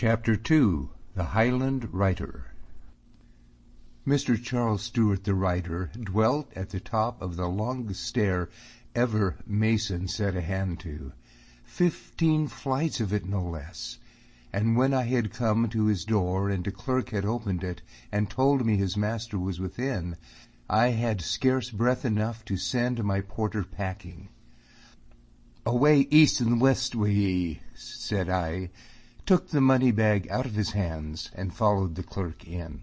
Chapter 2. The Highland Writer. Mr. Charles Stewart the writer dwelt at the top of the longest stair ever mason set a hand to, 15 flights of it no less, and when I had come to his door and a clerk had opened it and told me his master was within, I had scarce breath enough to send my porter packing. "Away east and west wi' ye," said I, took the money-bag out of his hands, and followed the clerk in.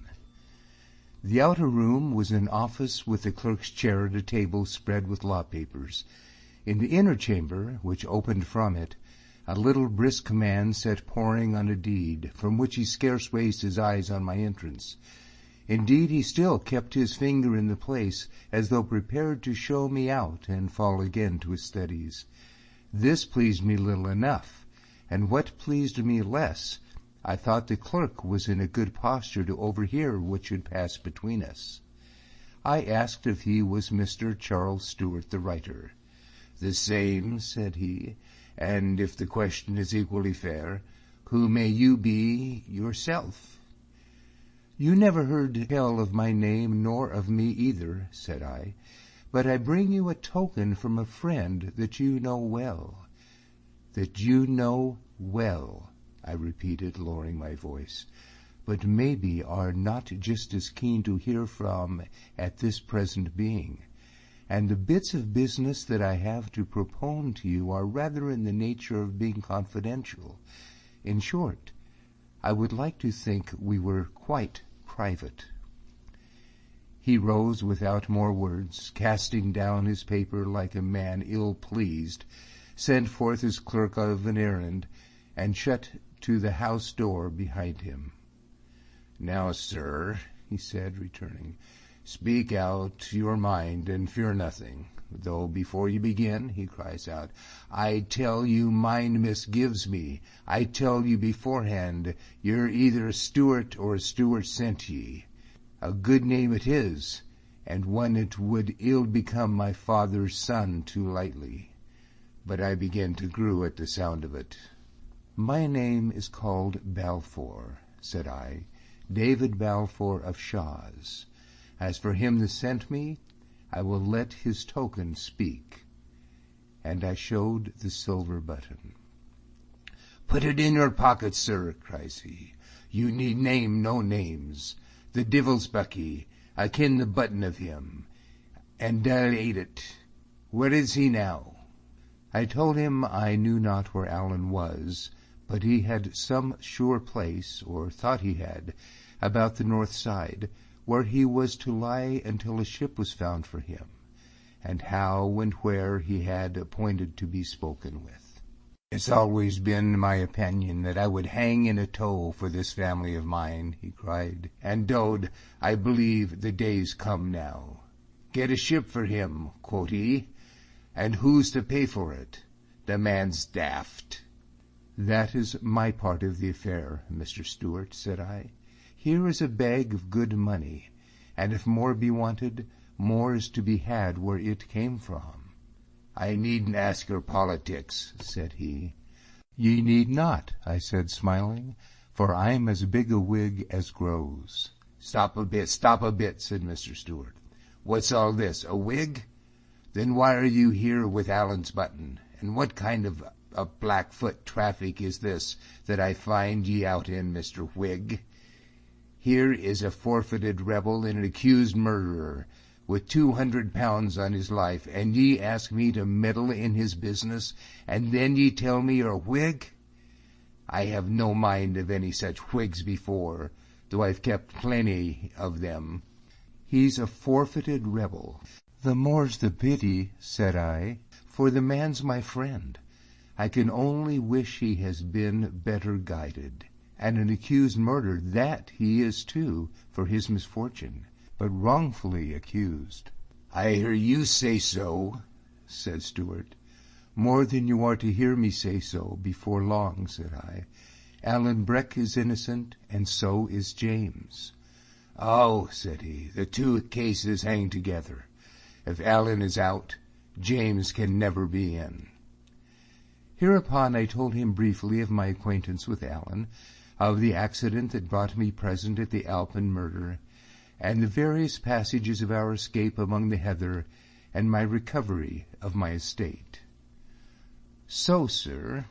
The outer room was an office with the clerk's chair at a table spread with law papers. In the inner chamber, which opened from it, a little brisk man sat poring on a deed, from which he scarce raised his eyes on my entrance. Indeed, he still kept his finger in the place, as though prepared to show me out and fall again to his studies. This pleased me little enough, and what pleased me less, I thought the clerk was in a good posture to overhear what should pass between us. I asked if he was Mr. Charles Stewart the writer. "The same," said he, "and if the question is equally fair, who may you be yourself?" "You never heard tell of my name nor of me either," said I, "but I bring you a token from a friend that you know well." "That you know well," I repeated, lowering my voice, "but maybe are not just as keen to hear from at this present being. And the bits of business that I have to propone to you are rather in the nature of being confidential. In short, I would like to think we were quite private." He rose without more words, casting down his paper like a man ill-pleased, sent forth his clerk of an errand, and shut to the house door behind him. "Now, sir," he said, returning, "speak out your mind and fear nothing. Though before you begin," he cries out, "I tell you mine misgives me. I tell you beforehand, you're either a Stewart or a Stewart sent ye. A good name it is, and one it would ill become my father's son too lightly." But I begin to grue at the sound of it. "My name is called Balfour," said I, "David Balfour of Shaw's. As for him that sent me, I will let his token speak." And I showed the silver button. "Put it in your pocket, sir," cries he. "You need name no names. The divil's bucky, I ken the button of him, and I'll aid it. Where is he now?" I told him I knew not where Allen was, but he had some sure place, or thought he had, about the north side, where he was to lie until a ship was found for him, and how and where he had appointed to be spoken with. "It's always been my opinion that I would hang in a tow for this family of mine," he cried, "and Dode, I believe the day's come now. Get a ship for him, quote he, and who's to pay for it? The man's daft." "That is my part of the affair, Mr. Stewart," said I. "Here is a bag of good money, and if more be wanted, more is to be had where it came from." "I needn't ask your politics," said he. "Ye need not," I said, smiling, "for I'm as big a Whig as grows." Stop a bit," said Mr. Stewart. "What's all this, a Whig? Then why are you here with Allen's button, and what kind of a Blackfoot traffic is this that I find ye out in, Mr. Whig? Here is a forfeited rebel and an accused murderer, with £200 on his life, and ye ask me to meddle in his business, and then ye tell me you're a Whig? I have no mind of any such Whigs before, though I've kept plenty of them." "He's a forfeited rebel. The more's the pity," said I, "for the man's my friend. I can only wish he has been better guided. And an accused murderer, that he is too, for his misfortune, but wrongfully accused." "I hear you say so," said Stewart. "More than you are to hear me say so before long," said I. "Allen Breck is innocent, and so is James." "Oh," said he, "the two cases hang together. If Allen is out, James can never be in." Hereupon I told him briefly of my acquaintance with Allen, of the accident that brought me present at the Alpin murder, and the various passages of our escape among the heather, and my recovery of my estate. So, sir,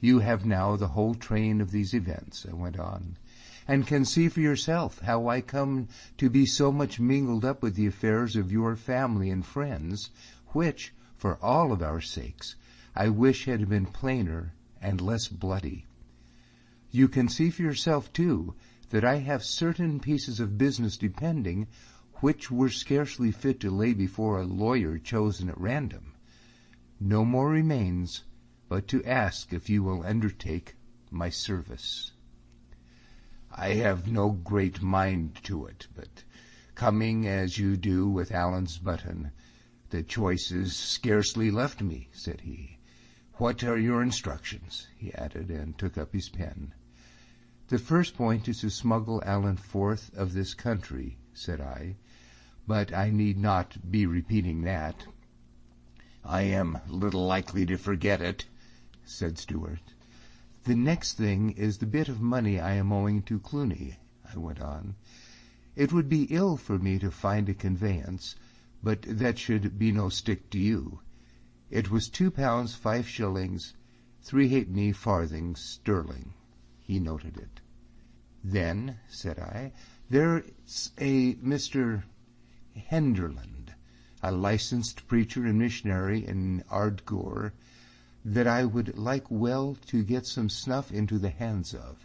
you have now the whole train of these events, I went on, and can see for yourself how I come to be so much mingled up with the affairs of your family and friends, which, for all of our sakes, I wish had been plainer and less bloody. You can see for yourself, too, that I have certain pieces of business depending, which were scarcely fit to lay before a lawyer chosen at random. No more remains but to ask if you will undertake my service. I have no great mind to it, but coming as you do with Allen's button, the choice is scarcely left me, said he. What are your instructions? He added, and took up his pen. The first point is to smuggle Allen forth of this country, said I, but I need not be repeating that. I am little likely to forget it, said Stewart. The next thing is the bit of money I am owing to Clooney, I went on. It would be ill for me to find a conveyance, but that should be no stick to you. It was £2 5 shillings 3 halfpenny farthings sterling. He noted it. Then, said I, there's a Mr. Henderland, a licensed preacher and missionary in Ardgour, that I would like well to get some snuff into the hands of,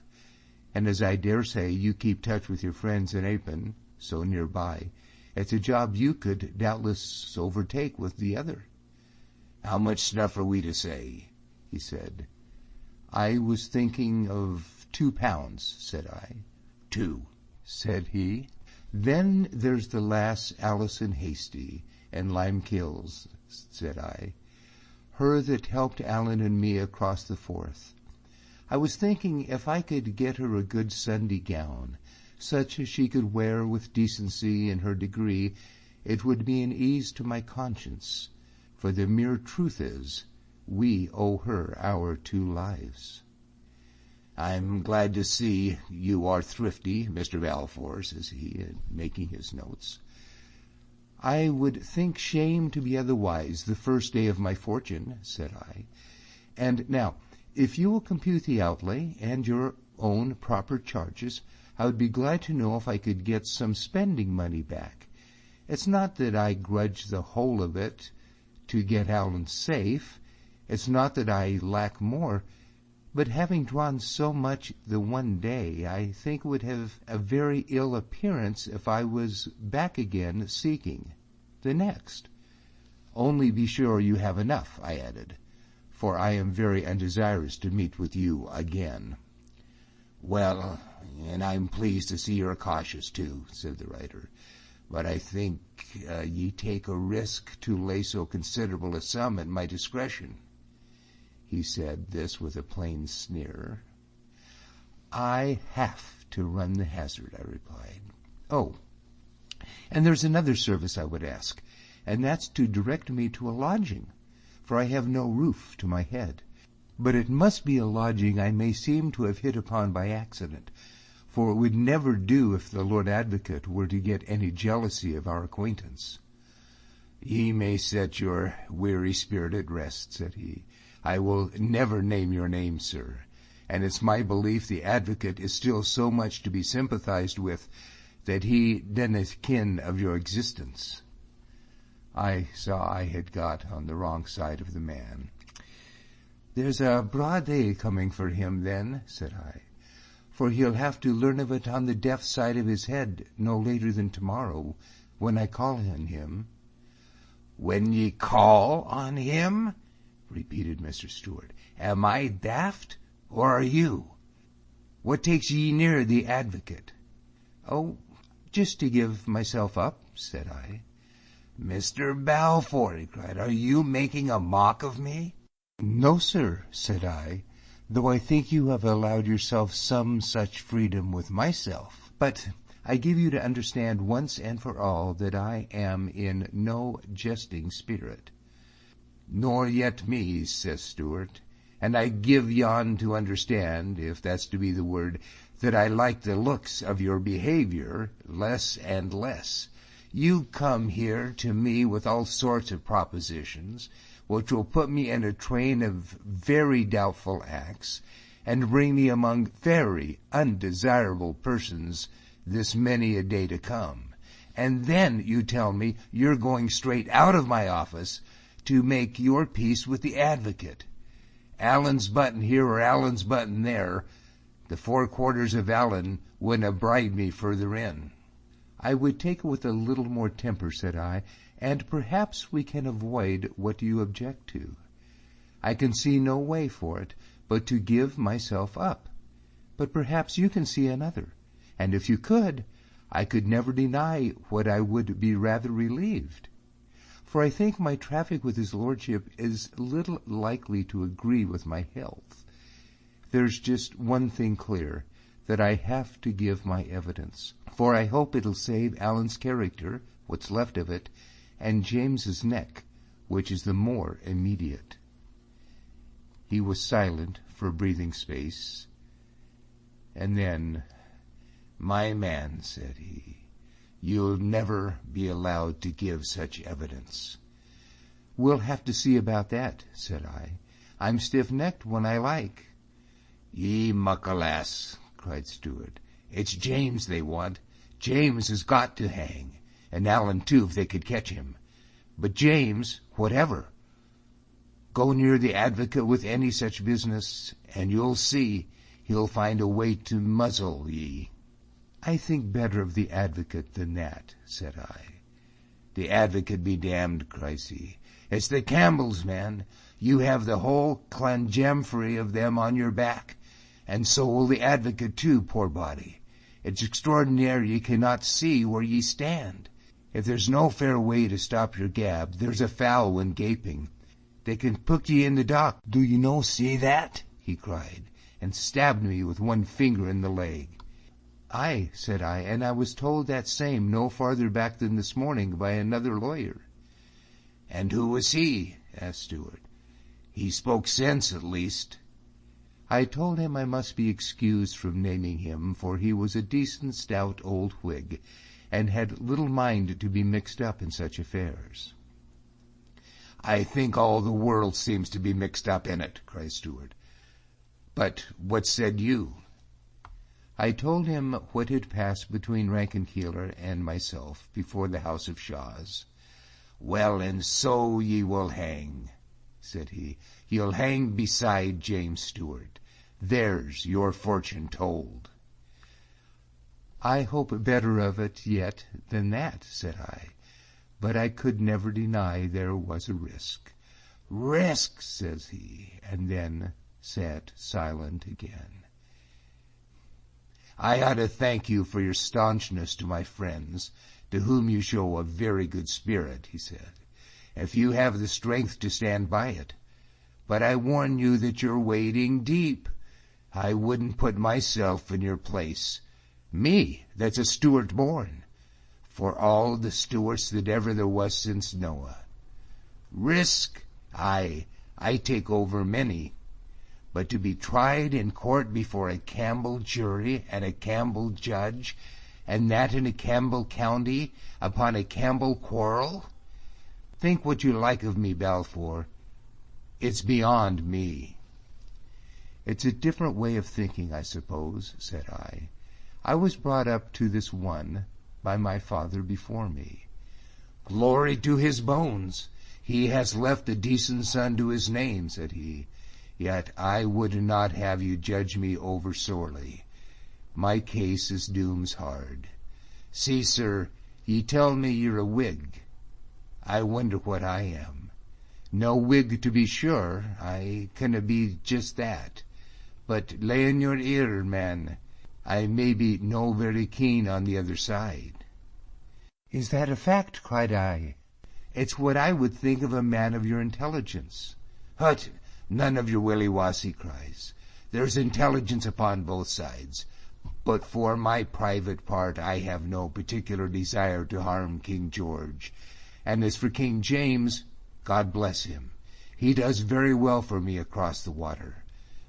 and as I dare say you keep touch with your friends in Apin, so near by, it's a job you could doubtless overtake with the other. How much snuff are we to say? He said. I was thinking of £2, said I. 2, said he. Then there's the lass Alison Hasty and Lime Kills, said I. Her that helped Allen and me across the Forth. I was thinking if I could get her a good Sunday gown, such as she could wear with decency in her degree, it would be an ease to my conscience, for the mere truth is, we owe her our 2 lives. I'm glad to see you are thrifty, Mr. Balfour, says he, making his notes. I would think shame to be otherwise the first day of my fortune, said I. And now, if you will compute the outlay and your own proper charges, I would be glad to know if I could get some spending money back. It's not that I grudge the whole of it to get Allen safe. It's not that I lack more. But having drawn so much the one day, I think it would have a very ill appearance if I was back again seeking the next. Only be sure you have enough, I added, for I am very undesirous to meet with you again. Well, and I'm pleased to see you're cautious too, said the writer, but I think ye take a risk to lay so considerable a sum at my discretion. He said this with a plain sneer. I have to run the hazard, I replied. Oh, and there's another service I would ask, and that's to direct me to a lodging, for I have no roof to my head. But it must be a lodging I may seem to have hit upon by accident, for it would never do if the Lord Advocate were to get any jealousy of our acquaintance. Ye may set your weary spirit at rest, said he. I will never name your name, sir, and it's my belief the Advocate is still so much to be sympathized with that he denneth kin of your existence. I saw I had got on the wrong side of the man. There's a broad day coming for him, then, said I, for he'll have to learn of it on the deaf side of his head no later than tomorrow, when I call on him. When ye call on him? Repeated Mr. Stewart. Am I daft, or are you? What takes ye near the Advocate? Oh, just to give myself up, said I. Mr. Balfour, he cried, are you making a mock of me? No, sir, said I, though I think you have allowed yourself some such freedom with myself. But I give you to understand once and for all that I am in no jesting spirit. Nor yet me, says Stewart, and I give yon to understand, if that's to be the word, that I like the looks of your behavior less and less. You come here to me with all sorts of propositions, which will put me in a train of very doubtful acts, and bring me among very undesirable persons this many a day to come. And then you tell me you're going straight out of my office to make your peace with the advocate. Allen's button here or Allen's button there, the 4/4 of Allen wouldn't have bribed me further in. I would take it with a little more temper, said I, and perhaps we can avoid what you object to. I can see no way for it but to give myself up. But perhaps you can see another, and if you could, I could never deny what I would be rather relieved. For I think my traffic with his lordship is little likely to agree with my health. There's just one thing clear, that I have to give my evidence, for I hope it'll save Allen's character, what's left of it, and James's neck, which is the more immediate. He was silent for a breathing space, and then, "My man," said he, "you'll never be allowed to give such evidence." "We'll have to see about that," said I. "I'm stiff-necked when I like." "Ye muckle ass," cried Stewart. "It's James they want. James has got to hang, and Allen too if they could catch him. But James, whatever. Go near the advocate with any such business, and you'll see he'll find a way to muzzle ye." "I think better of the advocate than that," said I. "The advocate be damned," cries he. "It's the Campbells, man. You have the whole clanjamfrey of them on your back, and so will the advocate too, poor body. It's extraordinary ye cannot see where ye stand. If there's no fair way to stop your gab, there's a foul one gaping. They can put ye in the dock. Do ye no see that?" he cried, and stabbed me with one finger in the leg. "Aye," said I, "and I was told that same no farther back than this morning by another lawyer." "And who was he?" asked Stewart. "He spoke sense, at least." I told him I must be excused from naming him, for he was a decent stout old Whig, and had little mind to be mixed up in such affairs. "I think all the world seems to be mixed up in it," cried Stewart. "But what said you?" I told him what had passed between Rankenkeeler and myself before the House of Shaws. "Well, and so ye will hang," said he. "You'll hang beside James Stewart. There's your fortune told." "I hope better of it yet than that," said I, but I could never deny there was a risk. "Risk!" says he, and then sat silent again. "I ought to thank you for your staunchness to my friends, to whom you show a very good spirit," he said, "if you have the strength to stand by it. But I warn you that you're wading deep. I wouldn't put myself in your place, me that's a Stewart born, for all the Stewarts that ever there was since Noah. Risk? Aye, I take over many. But to be tried in court before a Campbell jury and a Campbell judge, and that in a Campbell county, upon a Campbell quarrel? Think what you like of me, Balfour. It's beyond me." "It's a different way of thinking, I suppose," said I. "I was brought up to this one by my father before me." "Glory to his bones! He has left a decent son to his name," said he. "Yet I would not have you judge me over sorely. My case is doom's hard. See, sir, ye tell me you're a Whig. I wonder what I am. No Whig, to be sure, I canna be just that. But lay in your ear, man, I may be no very keen on the other side." "Is that a fact?" cried I. "It's what I would think of a man of your intelligence." "Hut! None of your willy-wass," he cries. "There's intelligence upon both sides. But for my private part I have no particular desire to harm King George. And as for King James, God bless him. He does very well for me across the water.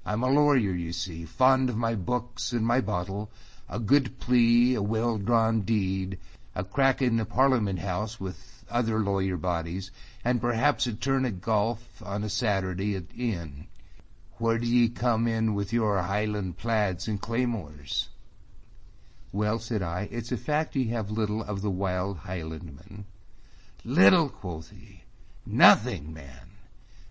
I'm a lawyer, you see, fond of my books and my bottle, a good plea, a well-drawn deed, a crack in the Parliament House with other lawyer bodies, and perhaps a turn at golf on a Saturday at inn. Where do ye come in with your Highland plaids and claymores? Well, said I, it's a fact ye have little of the wild Highlandman. Little, quoth he, nothing, man.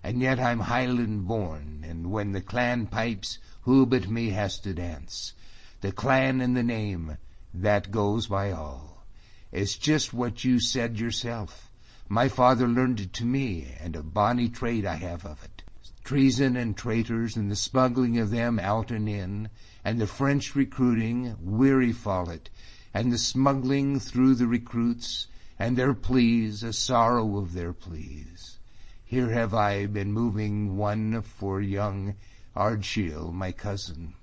And yet I'm Highland born, and when the clan pipes, who but me has to dance? The clan and the name, that goes by all. It's just what you said yourself. My father learned it to me, and a bonny trade I have of it. Treason and traitors, and the smuggling of them out and in, and the French recruiting, weary follet, and the smuggling through the recruits, and their pleas, a sorrow of their pleas. Here have I been moving one for young Ardshiel, my cousin.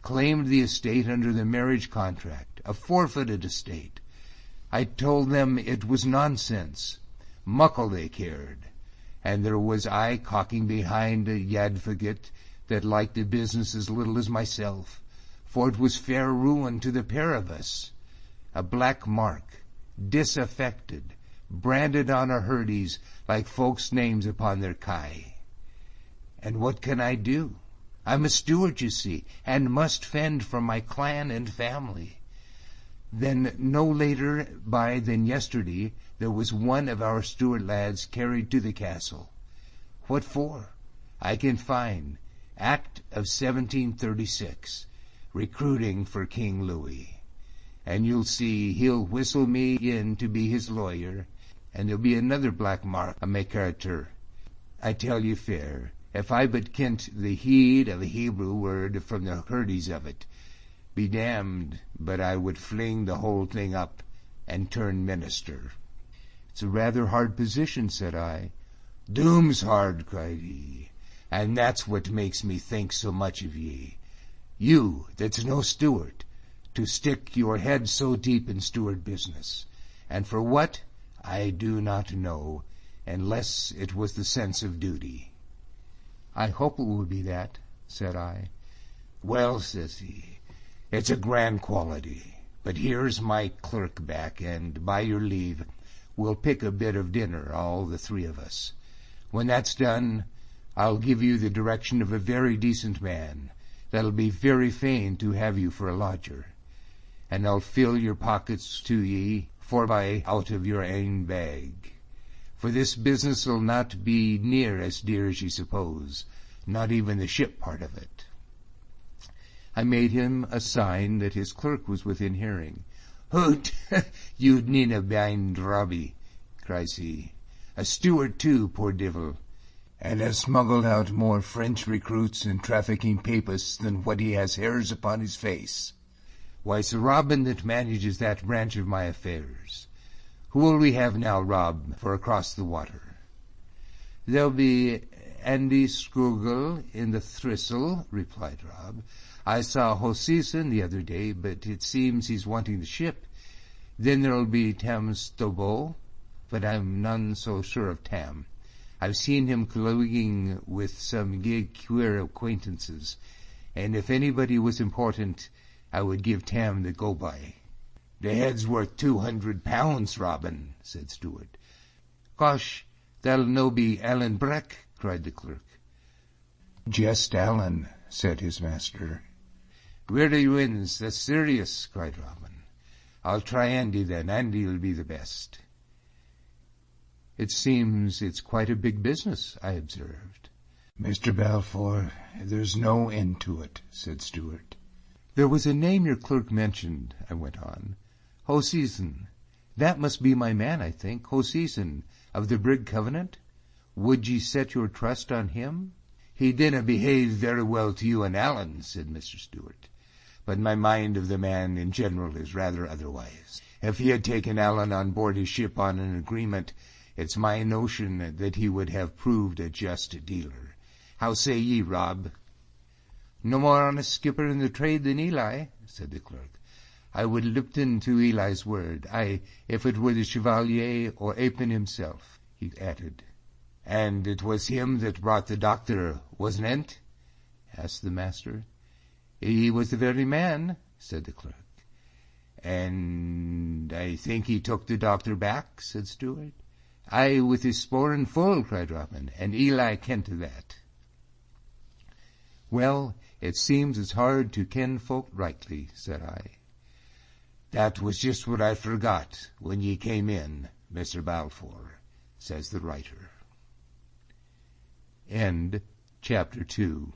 Claimed the estate under the marriage contract, a forfeited estate. I told them it was nonsense. Muckle they cared. And there was I cocking behind a yadvogate that liked the business as little as myself, for it was fair ruin to the pair of us. A black mark, disaffected, branded on our herdies like folks' names upon their kye. And what can I do? I'm a steward, you see, and must fend for my clan and family. Then no later by than yesterday there was one of our steward lads carried to the castle. What for? I can find Act of 1736, recruiting for King Louis. And you'll see he'll whistle me in to be his lawyer, and there'll be another black mark on my character. I tell you fair, if I but kent the heed of a Hebrew word from the herdies of it, be damned, but I would fling the whole thing up and turn minister. It's a rather hard position, said I. Doom's hard, cried he, and that's what makes me think so much of ye. You, that's no steward, to stick your head so deep in steward business, and for what, I do not know, unless it was the sense of duty. I hope it will be that, said I. Well, says he, it's a grand quality, but here's my clerk back, and by your leave, we'll pick a bit of dinner, all the three of us. When that's done, I'll give you the direction of a very decent man that'll be very fain to have you for a lodger, and I'll fill your pockets to ye, forby out of your ain bag. For this business'll not be near as dear as ye suppose, not even the ship part of it. I made him a sign that his clerk was within hearing. Hoot, you'd need a bind Robbie, cries he. A steward too, poor divil, and has smuggled out more French recruits and trafficking papists than what he has hairs upon his face. Why, it's Robin that manages that branch of my affairs. Who will we have now, Rob, for across the water? There'll be Andy Scroogle in the Thistle, replied Rob. I saw Hosseson the other day, but it seems he's wanting the ship. Then there'll be Tam Stobo, but I'm none so sure of Tam. I've seen him colloguing with some queer acquaintances, and if anybody was important, I would give Tam the go-by. The head's worth £200, Robin, said Stewart. Gosh, that'll no be Alan Breck, cried the clerk. Just Alan, said his master. Really wins, that's serious, cried Robin. I'll try Andy then. Andy'll be the best. It seems it's quite a big business, I observed. Mr. Balfour, there's no end to it, said Stewart. There was a name your clerk mentioned, I went on. Hosseson. That must be my man, I think. Hosseson, of the Brig Covenant. Would ye set your trust on him? He dinna behave very well to you and Alan, said Mr. Stewart. But my mind of the man in general is rather otherwise. If he had taken Alan on board his ship on an agreement, it's my notion that he would have proved a just dealer. How say ye, Rob? No more honest skipper in the trade than Eli, said the clerk. I would lipton to Eli's word, aye, if it were the Chevalier or Apin himself, he added. "And it was him that brought the doctor, wasn't it?" asked the master. "He was the very man," said the clerk. "And I think he took the doctor back," said Stewart. "Aye, with his sporran full," cried Robin, "and Eli kent to that." "Well, it seems it's hard to ken folk rightly," said I. "That was just what I forgot when ye came in, Mr. Balfour," says the writer. End chapter 2.